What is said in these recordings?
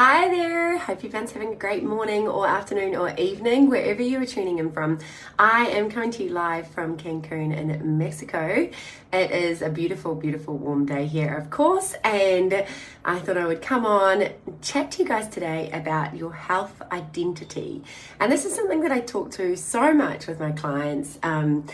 Hi there, hope everyone's having a great morning or afternoon or evening, wherever you are tuning in from. I am coming to you live from Cancun in Mexico. It is a beautiful, beautiful warm day here, of course, and I thought I would come on chat to you guys today about your health identity. And this is something that I talk to so much with my clients. And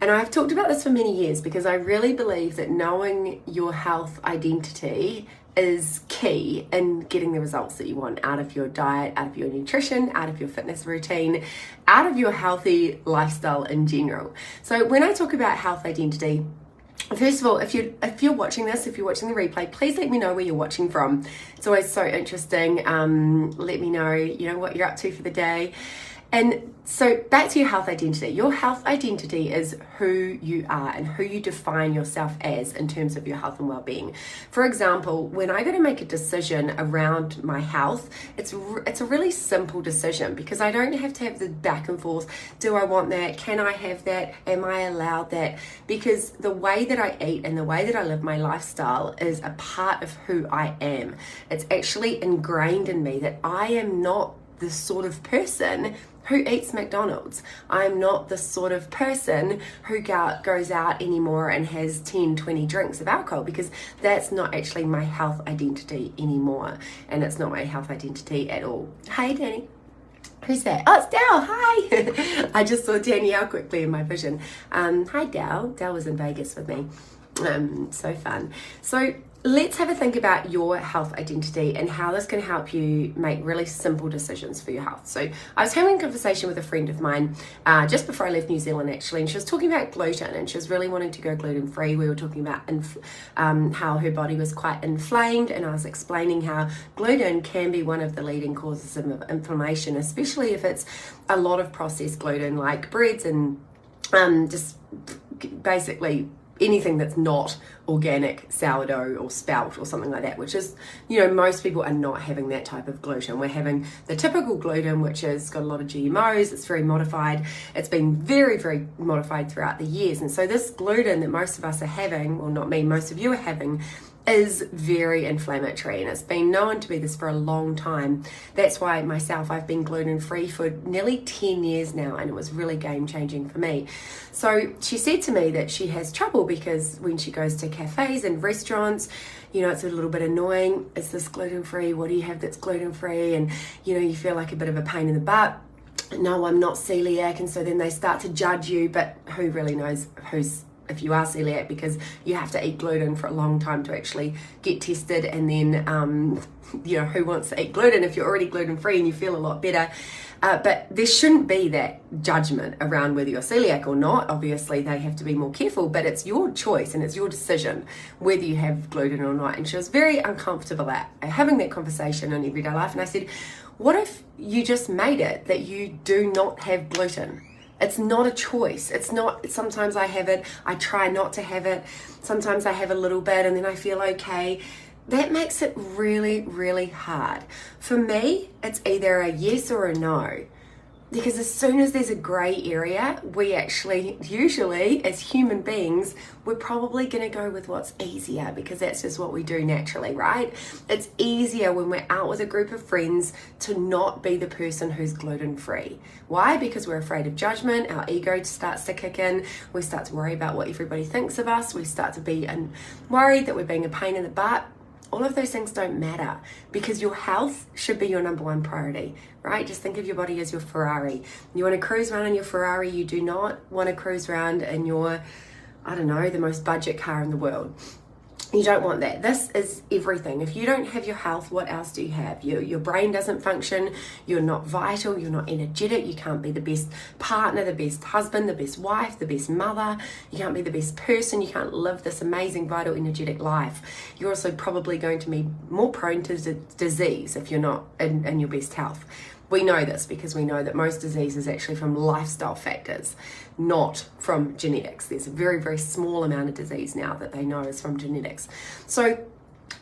I've talked about this for many years because I really believe that knowing your health identity is key in getting the results that you want out of your diet, out of your nutrition, out of your fitness routine, out of your healthy lifestyle in general. So when I talk about health identity, first of all, if you're watching this, if you're watching the replay, please let me know where you're watching from. It's always so interesting. Let me know, what you're up to for the day. And so back to your health identity. Your health identity is who you are and who you define yourself as in terms of your health and well-being. For example, when I go to make a decision around my health, it's a really simple decision because I don't have to have the back and forth. Do I want that? Can I have that? Am I allowed that? Because the way that I eat and the way that I live my lifestyle is a part of who I am. It's actually ingrained in me that I am not the sort of person who eats McDonald's. I'm not the sort of person who goes out anymore and has 10, 20 drinks of alcohol, because that's not actually my health identity anymore. And it's not my health identity at all. Hey, Danny. Who's that? Oh, it's Dal. Hi. I just saw Danielle quickly in my vision. Hi, Dal. Dal was in Vegas with me. So fun. So let's have a think about your health identity and how this can help you make really simple decisions for your health. So I was having a conversation with a friend of mine just before I left New Zealand, actually, and she was talking about gluten, and she was really wanting to go gluten-free. We were talking about how her body was quite inflamed, and I was explaining how gluten can be one of the leading causes of inflammation, especially if it's a lot of processed gluten like breads and just basically anything that's not organic sourdough or spelt or something like that, which is, most people are not having that type of gluten. We're having the typical gluten, which has got a lot of GMOs. It's very modified. It's been very, very modified throughout the years. And so this gluten that most of us are having, well, not me, most of you are having, is very inflammatory, and it's been known to be this for a long time. That's why myself, I've been gluten-free for nearly 10 years now, and it was really game-changing for me. So she said to me that she has trouble because when she goes to cafes and restaurants, it's a little bit annoying. Is this gluten-free? What do you have that's gluten-free? And you feel like a bit of a pain in the butt. No, I'm not celiac. And so then they start to judge you, but who really knows if you are celiac, because you have to eat gluten for a long time to actually get tested. And then, who wants to eat gluten if you're already gluten-free and you feel a lot better? But there shouldn't be that judgment around whether you're celiac or not. Obviously, they have to be more careful, but it's your choice and it's your decision whether you have gluten or not. And she was very uncomfortable at having that conversation in everyday life. And I said, what if you just made it that you do not have gluten? It's not a choice. It's not, sometimes I have it, I try not to have it. Sometimes I have a little bit and then I feel okay. That makes it really, really hard. For me, it's either a yes or a no. Because as soon as there's a gray area, we actually, usually as human beings, we're probably going to go with what's easier, because that's just what we do naturally, right? It's easier when we're out with a group of friends to not be the person who's gluten-free. Why? Because we're afraid of judgment. Our ego starts to kick in. We start to worry about what everybody thinks of us. We start to be worried that we're being a pain in the butt. All of those things don't matter, because your health should be your number one priority, right? Just think of your body as your Ferrari. You want to cruise around in your Ferrari. You do not want to cruise around in your, the most budget car in the world. You don't want that. This is everything. If you don't have your health, what else do you have? Your brain doesn't function. You're not vital. You're not energetic. You can't be the best partner, the best husband, the best wife, the best mother. You can't be the best person. You can't live this amazing, vital, energetic life. You're also probably going to be more prone to disease if you're not in your best health. We know this because we know that most disease is actually from lifestyle factors, not from genetics. There's a very, very small amount of disease now that they know is from genetics. So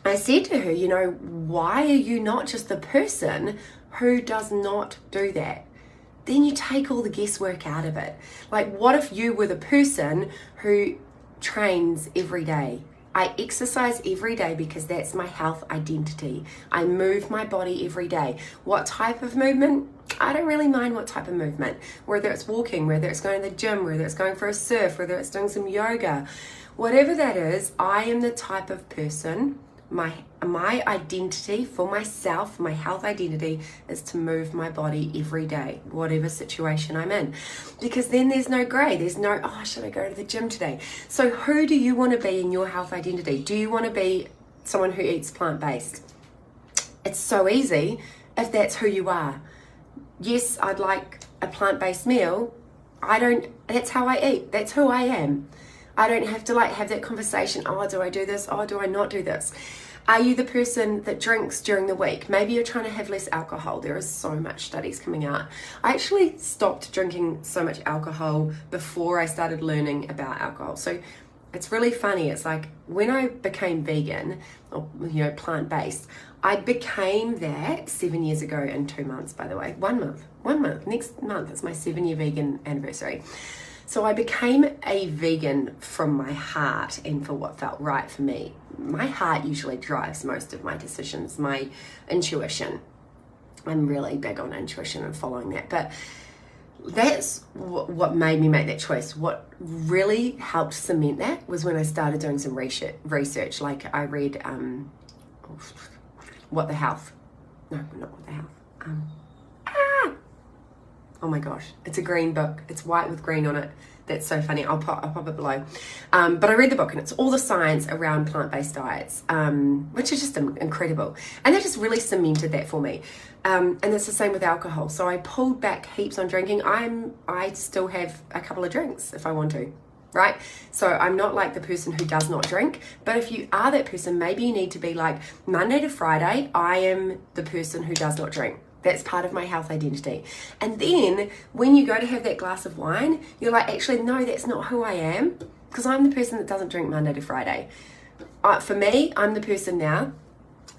I said to her, why are you not just the person who does not do that? Then you take all the guesswork out of it. Like, what if you were the person who trains every day? I exercise every day because that's my health identity. I move my body every day. What type of movement? I don't really mind what type of movement, whether it's walking, whether it's going to the gym, whether it's going for a surf, whether it's doing some yoga, whatever that is. I am the type of person, my identity for myself, my health identity is to move my body every day, whatever situation I'm in. Because then there's no grey, there's no, oh, should I go to the gym today? So who do you want to be in your health identity? Do you want to be someone who eats plant-based? It's so easy if that's who you are. Yes, I'd like a plant-based meal. That's how I eat. That's who I am. I don't have to have that conversation. Oh, do I do this? Oh, do I not do this? Are you the person that drinks during the week? Maybe you're trying to have less alcohol. There is so much studies coming out. I actually stopped drinking so much alcohol before I started learning about alcohol. So it's really funny. It's like when I became vegan, or plant-based, I became that 7 years ago in 2 months, by the way. 1 month. Next month is my 7-year vegan anniversary. So I became a vegan from my heart and for what felt right for me. My heart usually drives most of my decisions, my intuition. I'm really big on intuition and following that. But that's what made me make that choice. What really helped cement that was when I started doing some research. Like I read What the Health. No, not What the Health. Oh my gosh, it's a green book. It's white with green on it. That's so funny. I'll pop it below. But I read the book and it's all the science around plant-based diets, which is just incredible. And that just really cemented that for me. And it's the same with alcohol. So I pulled back heaps on drinking. I still have a couple of drinks if I want to, right? So I'm not like the person who does not drink. But if you are that person, maybe you need to be like Monday to Friday, I am the person who does not drink. That's part of my health identity. And then when you go to have that glass of wine, you're like, actually, no, that's not who I am, because I'm the person that doesn't drink Monday to Friday. For me, I'm the person now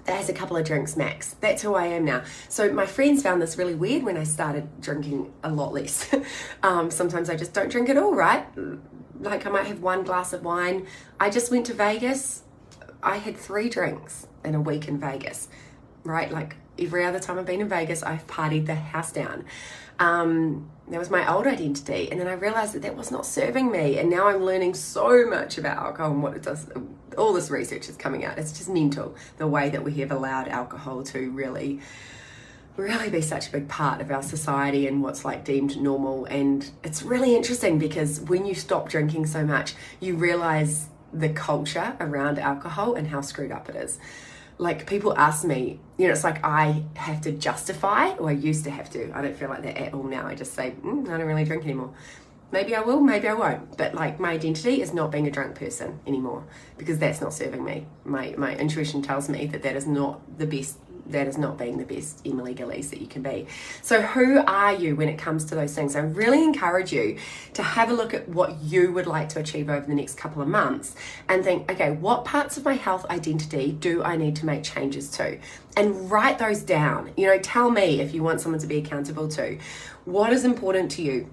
that has a couple of drinks max. That's who I am now. So my friends found this really weird when I started drinking a lot less. Sometimes I just don't drink at all, right? Like I might have 1 glass of wine. I just went to Vegas. I had 3 drinks in a week in Vegas, right? Like every other time I've been in Vegas, I've partied the house down. That was my old identity. And then I realized that was not serving me. And now I'm learning so much about alcohol and what it does. All this research is coming out. It's just mental, the way that we have allowed alcohol to really be such a big part of our society and what's like deemed normal. And it's really interesting because when you stop drinking so much, you realize the culture around alcohol and how screwed up it is. Like people ask me, it's like I have to justify, or I used to have to. I don't feel like that at all now. I just say, I don't really drink anymore. Maybe I will, maybe I won't. But like my identity is not being a drunk person anymore because that's not serving me. My intuition tells me that is not the best. That is not being the best Emily Gillies that you can be. So who are you when it comes to those things? I really encourage you to have a look at what you would like to achieve over the next couple of months and think, okay, what parts of my health identity do I need to make changes to? And write those down. Tell me if you want someone to be accountable to. What is important to you?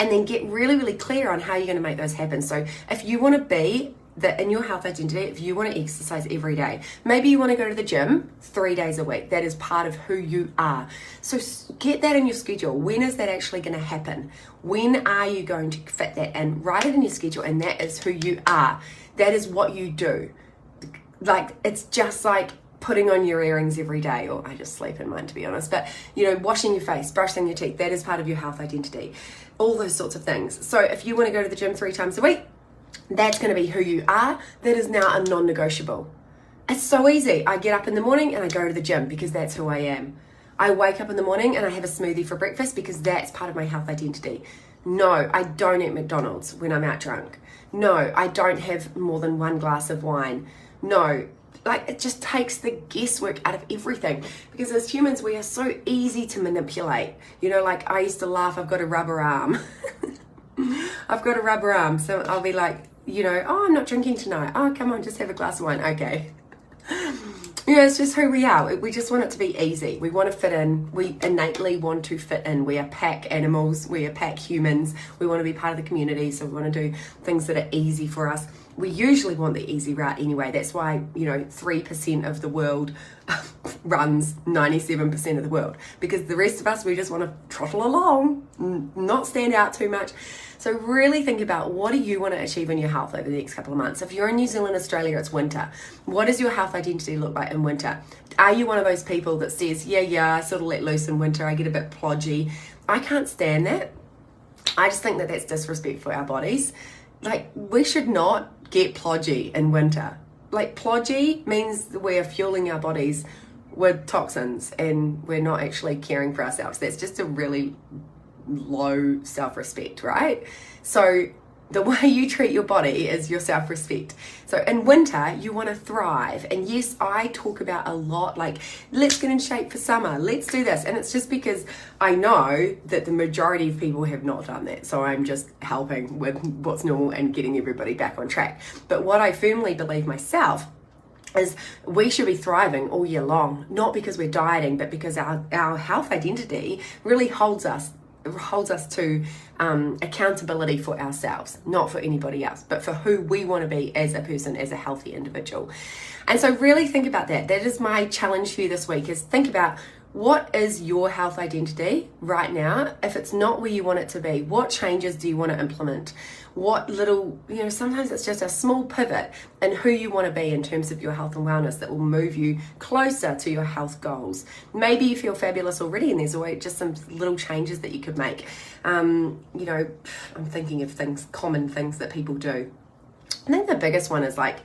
And then get really, really clear on how you're going to make those happen. So if you want to be that in your health identity, if you want to exercise every day, maybe you want to go to the gym 3 days a week. That is part of who you are. So get that in your schedule. When is that actually going to happen? When are you going to fit that in? Write it in your schedule, and that is who you are. That is what you do. Like, it's just like putting on your earrings every day, or I just sleep in mine, to be honest, but washing your face, brushing your teeth, that is part of your health identity. All those sorts of things. So if you want to go to the gym 3 times a week, that's going to be who you are. That is now a non-negotiable. It's so easy. I get up in the morning and I go to the gym because that's who I am. I wake up in the morning and I have a smoothie for breakfast because that's part of my health identity. No, I don't eat McDonald's when I'm out drunk. No, I don't have more than 1 glass of wine. No, like it just takes the guesswork out of everything, because as humans we are so easy to manipulate. Like I used to laugh, I've got a rubber arm. I've got a rubber arm, so I'll be like, oh, I'm not drinking tonight. Oh, come on, just have a glass of wine. Okay. It's just who we are. We just want it to be easy. We want to fit in. We innately want to fit in. We are pack animals. We are pack humans. We want to be part of the community, so we want to do things that are easy for us. we usually want the easy route anyway. That's why, 3% of the world runs 97% of the world, because the rest of us, we just want to trottle along, not stand out too much. So really think about, what do you want to achieve in your health over the next couple of months? If you're in New Zealand, Australia, it's winter. What does your health identity look like in winter? Are you one of those people that says, I sort of let loose in winter, I get a bit plodgy? I can't stand that. I just think that that's disrespect for our bodies. Like, we should not get plodgy in winter. Like, plodgy means we're fueling our bodies with toxins and we're not actually caring for ourselves. That's just a really low self-respect, right? So the way you treat your body is your self-respect. So in winter, you want to thrive. And yes, I talk about a lot, like, let's get in shape for summer, let's do this. And it's just because I know that the majority of people have not done that. So I'm just helping with what's normal and getting everybody back on track. But what I firmly believe myself is we should be thriving all year long, not because we're dieting, but because our health identity really holds us to accountability for ourselves, not for anybody else, but for who we want to be as a person, as a healthy individual. And so really think about that. That is my challenge for you this week, is think about, what is your health identity right now? If it's not where you want it to be, what changes do you want to implement? What little, sometimes it's just a small pivot in who you want to be in terms of your health and wellness that will move you closer to your health goals. Maybe you feel fabulous already and there's always just some little changes that you could make. I'm thinking of common things that people do. I think the biggest one is like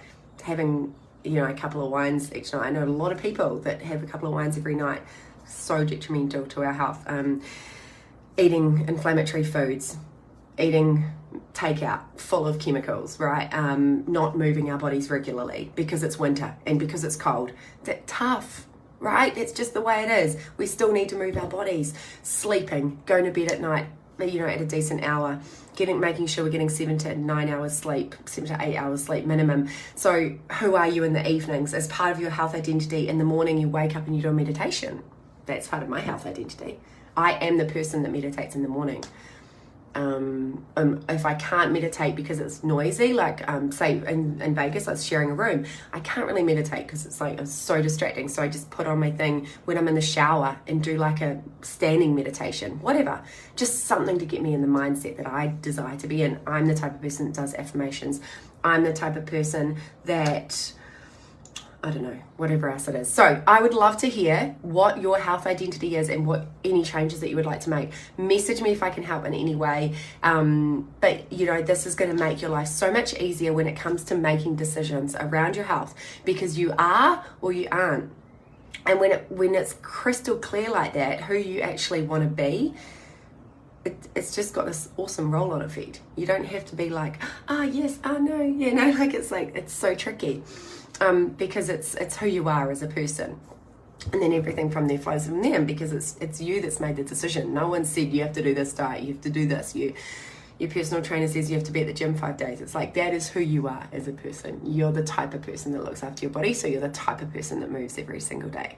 having, a couple of wines each night. I know a lot of people that have a couple of wines every night. So detrimental to our health. Eating inflammatory foods, eating takeout full of chemicals, right? Not moving our bodies regularly because it's winter and because it's cold. That's tough, right? It's just the way it is. We still need to move our bodies. Sleeping, going to bed at night, at a decent hour, making sure we're getting 7 to 9 hours sleep, 7 to 8 hours sleep minimum. So who are you in the evenings? As part of your health identity, in the morning you wake up and you do a meditation. That's part of my health identity. I am the person that meditates in the morning. If I can't meditate because it's noisy, like say in Vegas, I was sharing a room, I can't really meditate because it's so distracting. So I just put on my thing when I'm in the shower and do like a standing meditation, whatever, just something to get me in the mindset that I desire to be in. I'm the type of person that does affirmations. I'm the type of person that, I don't know, whatever else it is. So I would love to hear what your health identity is and what any changes that you would like to make. Message me if I can help in any way. But this is going to make your life so much easier when it comes to making decisions around your health, because you are or you aren't. And when it's crystal clear like that, who you actually want to be, it's just got this awesome roll-on effect. You don't have to be like, yes, no, it's so tricky. Because it's who you are as a person, and then everything from there flows from them, because it's you that's made the decision. No one said you have to do this diet, you have to do this. Your personal trainer says you have to be at the gym 5 days. It's like, that is who you are as a person. You're the type of person that looks after your body, so you're the type of person that moves every single day.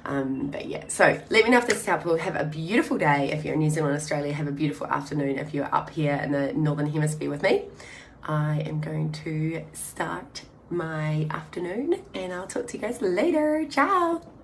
But yeah, so let me know if this is helpful. Have a beautiful day if you're in New Zealand, Australia. Have a beautiful afternoon if you're up here in the Northern Hemisphere with me. I am going to start my afternoon and I'll talk to you guys later. Ciao.